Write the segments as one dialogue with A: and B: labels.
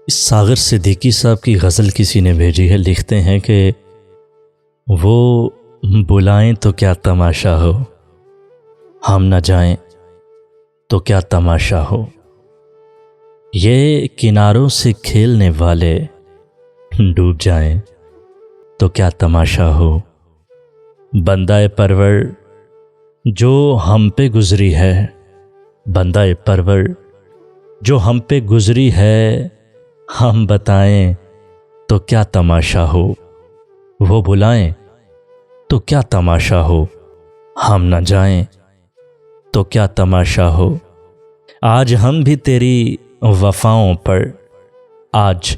A: इस सागर सिद्दीकी साहब की गज़ल किसी ने भेजी है। लिखते हैं कि वो बुलाएं तो क्या तमाशा हो, हम न जाएं तो क्या तमाशा हो। ये किनारों से खेलने वाले डूब जाएं तो क्या तमाशा हो। बंदाए परवर जो हम पे गुजरी है, बंदाए परवर जो हम पे गुजरी है, हम बताएं तो क्या तमाशा हो। वो बुलाएं तो क्या तमाशा हो, हम न जाएं तो क्या तमाशा हो। आज हम भी तेरी वफ़ाओं पर, आज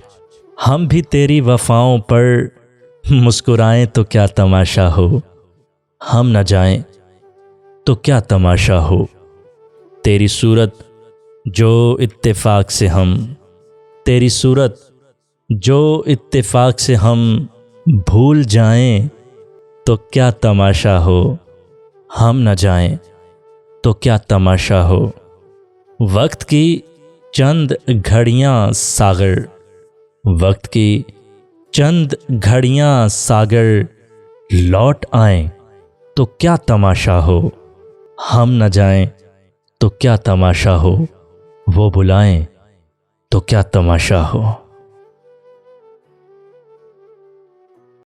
A: हम भी तेरी वफ़ाओं पर मुस्कुराएं तो क्या तमाशा हो। हम न जाएं तो क्या तमाशा हो। तेरी सूरत जो इत्तेफाक से हम, तेरी सूरत जो इत्तेफाक से हम भूल जाएं तो क्या तमाशा हो। हम न जाएं तो क्या तमाशा हो। वक्त की चंद घड़ियां सागर, वक्त की चंद घड़ियां सागर लौट आएं तो क्या तमाशा हो। हम न जाएं तो क्या तमाशा हो। वो बुलाएं तो क्या तमाशा हो।